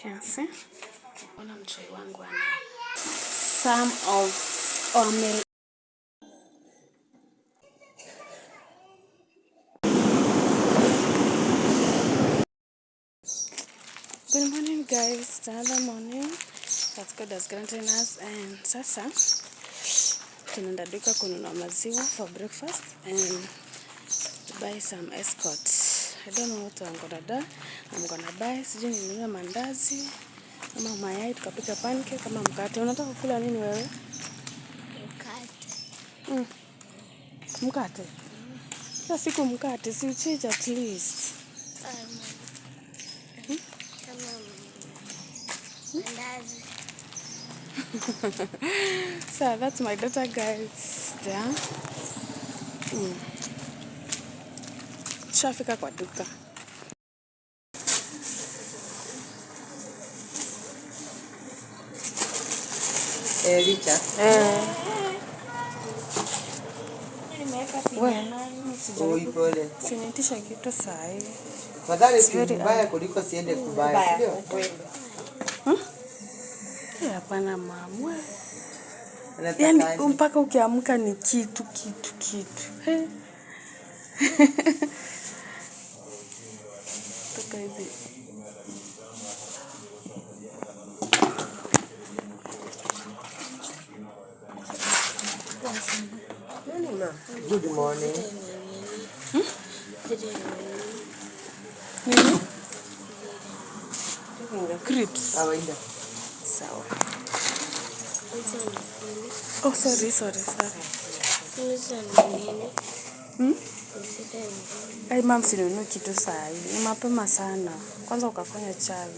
can see. Ona mchai wangu ana some of omelet. Good morning guys, it's another morning that God has granted us, and sasa tunaenda duka kununua maziwa for breakfast and buy some escorts. I don't know what I'm gonna do. I'm gonna buy sijui ninunue mandazi ama mayai tukapika pancake kama mkate. Unataka kula nini wewe? Mkate. Mkate? Kila siku mkate, si change at least. Mandazi. So that's my daughter guys. There. Shafika kwa duka. Richa. Nimeweka pinyanani. Pole. Sinitisha kitu saa hii. Fadhali si mbaya kuliko siende kubaya, sio? Hapana mama. Yaani mpaka ukiamka ni kitu. Toka hizi. Good morning. Nini? Crips. Kawaida. Sawa. Oh, sorry. Ai mama, sinunui kitu saa hii. Ni mapema sana. Kwanza ukafanya chai.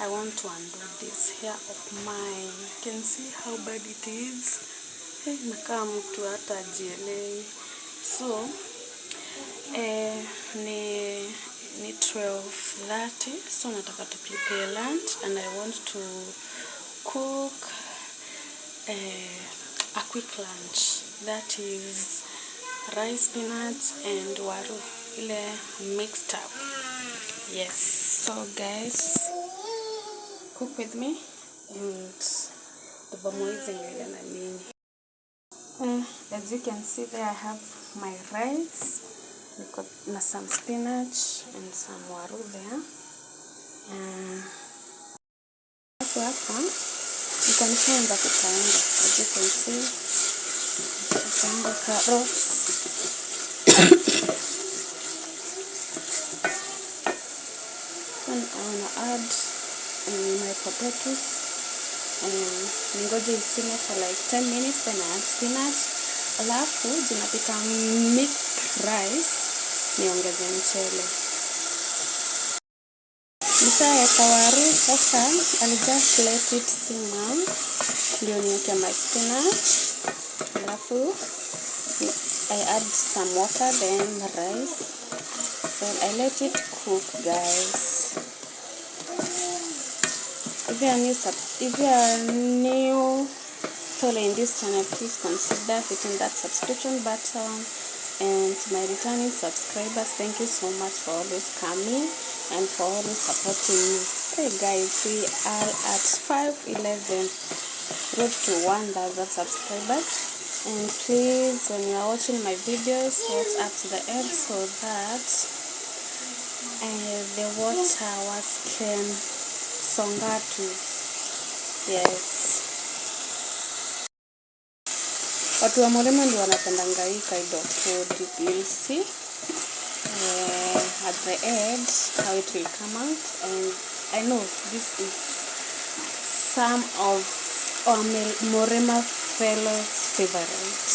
I want to undo this hair of mine. You can see how bad it is. Hey, nakaa mtu hata ajielewi. So, ni 12:30. So, nataka to prepare lunch and I want to cook a quick lunch. That is rice, peanuts and waru. Ile mixed up. Yes. So, guys, cook with me and the bamoizi ile na nini. As you can see there, I have my rice, some spinach and some waru there. Hapa nitaanza kukaanga. As you can see, nitaanza carrots. And I want to add my potatoes. Ningoje isime for like 10 minutes, then I add spinach. Alafu jinapika mixed rice, niongeze mchele. Nishaweka waru, sasa I'll just let it simmer. Ndio niweke my spinach. Alafu I add some water, then rice. Then I let it cook, guys. If you are new following this channel, please consider hitting that subscription button. And to my returning subscribers, thank you so much for always coming and for always supporting me. Hey guys, we are at 511 road to 1,000 subscribers. And please, when you are watching my videos, watch up to the end so that the watch can songa too. Yes. Watu wa Morema ndio wanapendanga hii kind of food. You'll see at the end how it will come out. And I know this is some of Morema fellows' favorite.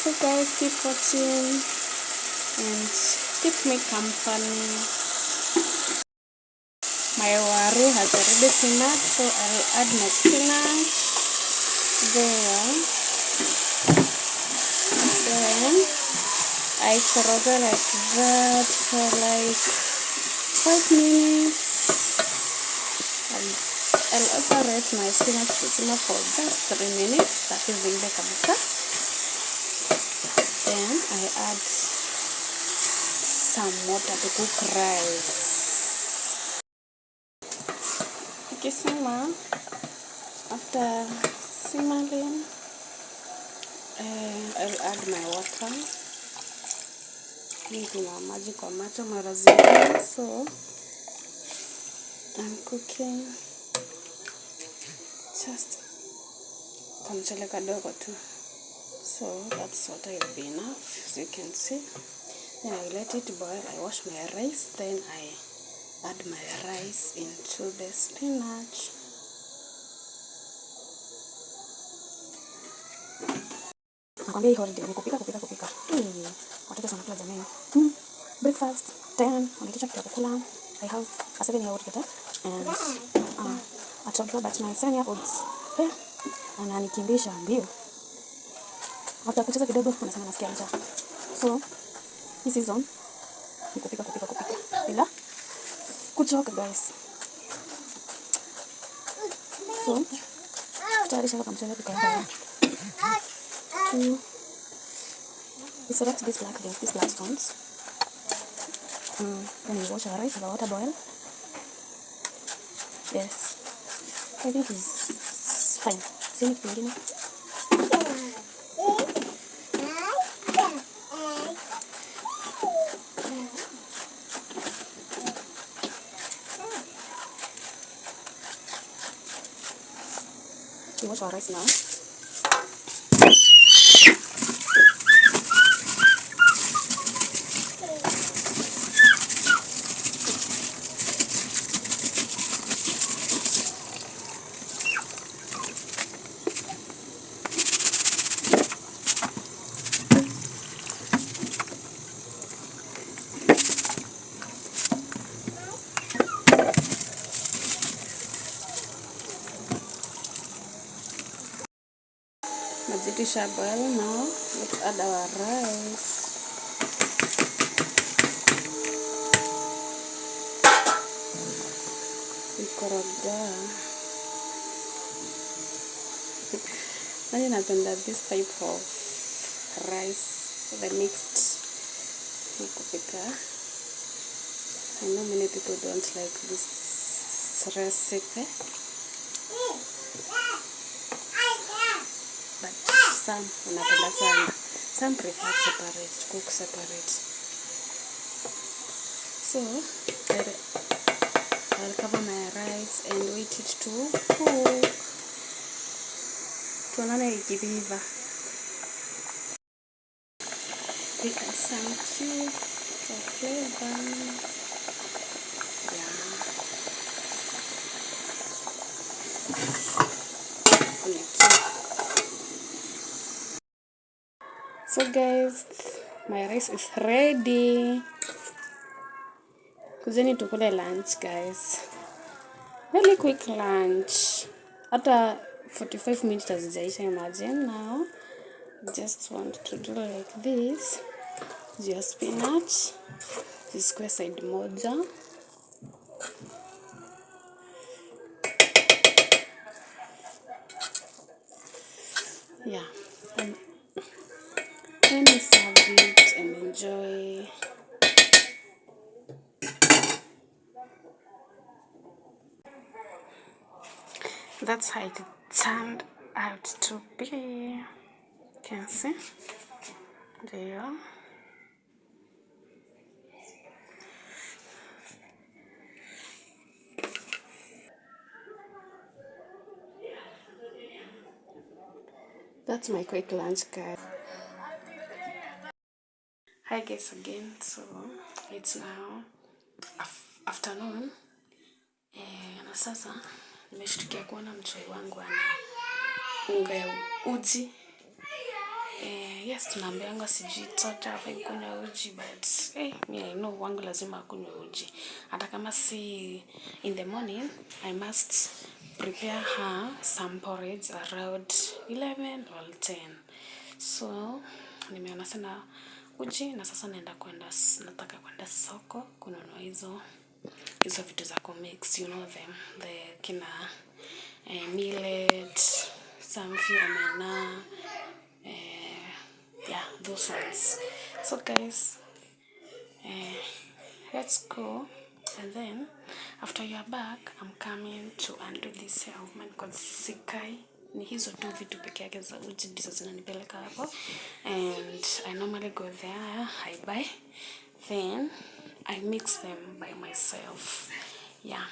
So guys, keep watching and keep me company. My waru has already simmered, so I'll add my spinach there. Then I koroga like that for like 5 minutes. I'll also let my spinach to simmer for just 3 minutes. That is in the kabisa. Then I add some water to cook rice. Ikisema, after simmering, I'll add my water. Kuna maji kwa macho mara zingine, so I'm cooking just kamchele kadogo tu. So that's what will be enough, as you can see. Then I let it boil. I wash my rice, then I add my rice into the spinach. Nakwambia hii holiday ni kupika. Watoto sana kula jamani. Breakfast, then wanatisha kitu ya kukula. I have a 7-year-old daughter and a toddler, but my 7-year-old's ananikimbisha mbio. After kucheza kidogo unasema nasikia njaa. So this season ni kupika bila kuchoka guys. So tutayarisha kama mchele tukaenda to select these black stones. Then we wash our rice, our water boil. Yes, I think it's fine. See it again. We wash our rice now. Mazidisha boil now. Let's add our rice. Ikoroga. Mimi napenda this type of rice, the mixed kupika. I know many people don't like this recipe. But some wanapenda sana. Some prefer separate, cook separate. So I'll cover my rice and wait it to cook. Tuonane ikiiva. We add some cubes for flavor. So guys, my rice is ready. Kujeni tukule lunch guys. Really quick lunch. Hata 45 minutes hazijaisha, imagine now. Just want to do like this. Just spinach. Square side moja. Yeah. Let me serve it and enjoy. That's how it turned out to be. You can see. There. That's my quick lunch, guys. Hi guys again. So it's now afternoon. Na sasa nimeshtukia kuona mchai wangu ana unga ya uji. Yes, tunaambianga sijui tota hafai kunywa uji, but me I know wangu lazima akunywe uji. Hata kama si in the morning, I must prepare her some porridge around 11 or 10. So nimeona sana uji na sasa nataka kwenda soko kununua hizo vitu za kumix, you know them, the kina millet, some few omena, Yeah, those ones. So guys, let's go, and then after you are back, I'm coming to undo this hair of mine because sikai ni hizo tu vitu peke yake za uji ndizo zinanipeleka hapo, and I normally go there, I buy, then I mix them by myself. Yeah.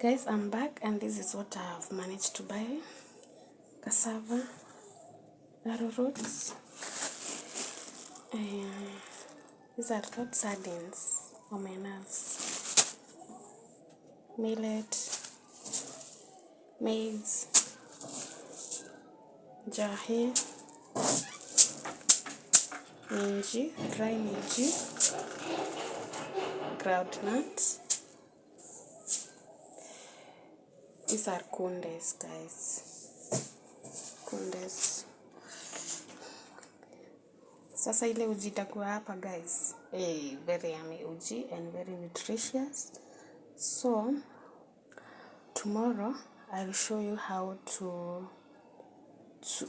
Guys, I'm back, and this is what I've managed to buy. Cassava, arrowroots, and these are called sardines, omenas, millet, maize, jahe, minji, dry minji, groundnut. These are kundes, guys. Kundes. Sasa ile uji itakuwa hapa, guys. Very yummy uji and very nutritious. So tomorrow I'll show you how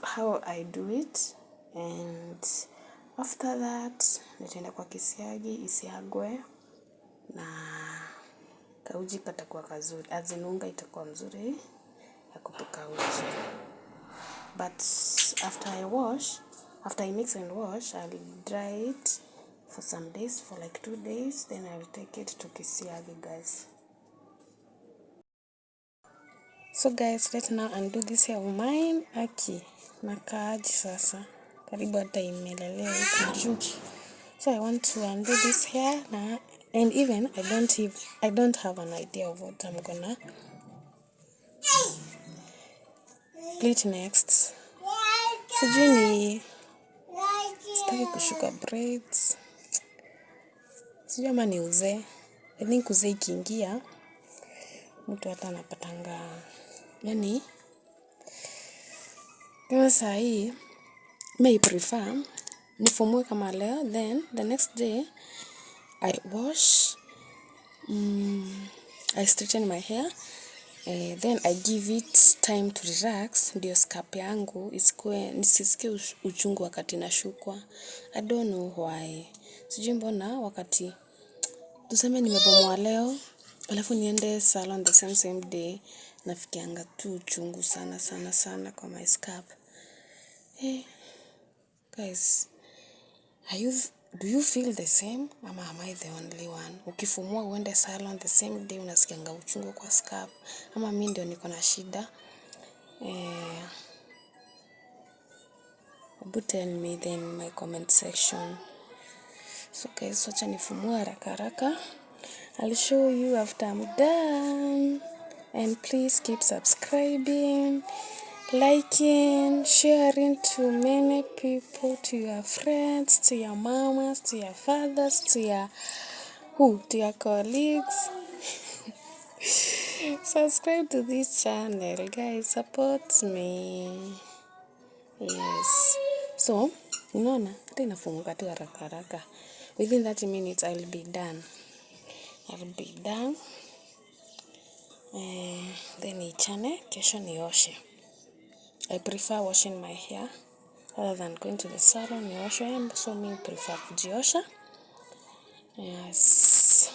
how I do it, and after that nitaenda kwa kisiagi isiagwe na kauji katakuwa kazuri, azinunga itakuwa mzuri ya kupika uji. But after I mix and wash, I'll dry it for some days, for like 2 days, then I'll take it to kisiagi, guys. So guys, let's now undo this hair of mine. Aki nakaaji sasa karibu hata imelelea huku juu. So I want to undo this hair now, and even I don't have an idea of what I'm gonna pleat next. Sijui ni sitaki kushuka braids, sijui ama niuze. I think uze ikiingia mtu hata anapatanga, yani kama saa hii may prefer nifumue kama leo, then the next day I wash, I straighten my hair, then I give it time to relax, ndio scalp yangu nisisikie uchungu wakati nashukwa. I don't know why. Sijui mbona wakati tuseme nimebomoa leo alafu niende salon the same day, nafikianga tu uchungu sana kwa my scalp. Guys, do you feel the same ama am I the only one? Ukifumua uende salon the same day unasikianga uchungu kwa scalp, ama mimi ndio niko na shida? Tell me then in my comment section. So guys, wacha nifumue haraka. I'll show you after I'm done. And please keep subscribing, liking, sharing to many people, to your friends, to your mamas, to your fathers, to your colleagues. Subscribe to this channel, guys. Support me. Yes. So, unaona, hata inafunguka tu haraka. Within 30 minutes, I'll be done. Then ichane, kesho nioshe. I prefer washing my hair rather than going to the salon nioshe, so me prefer kujiosha. Yes.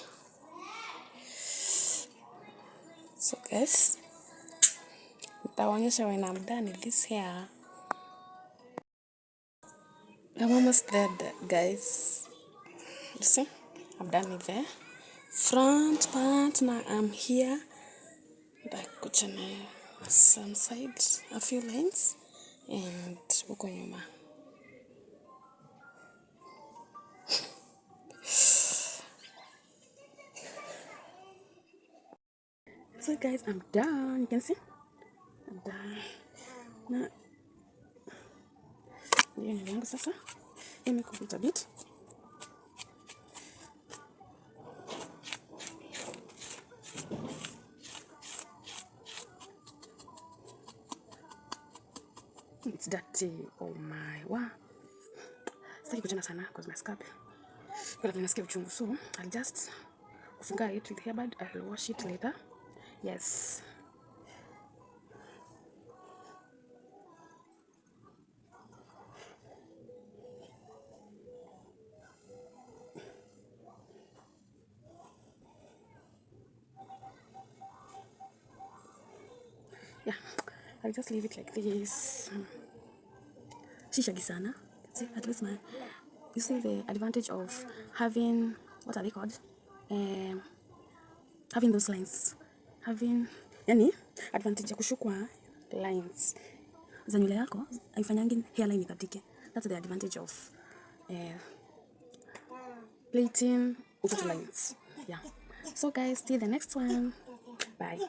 So guys, nitaonyesha when I'm done with this hair. I'm almost there, guys. You see, I'm done with the front part. Now I'm here. Kuchana some side, a few lines, and uko nyuma. So guys, I'm done. You can see, I'm done. Now, sasa, let me cook it a bit. It's dirty. Oh my. Wow. Sitaki kuchana sana because my scalp. Kwa vile nasikia uchungu. So, I'll just kufunga it with hairband. I'll wash it later. Yes. Yeah. I'll just leave it like this. Shishagi sana. See, at least you see the advantage of having, what are they called? Having those lines. Having, yani, advantage ya kushukwa lines. Za nywele yako, haifanyangi hairline ikatike. That's the advantage of plating utoto lines. Yeah. So guys, till the next one. Bye.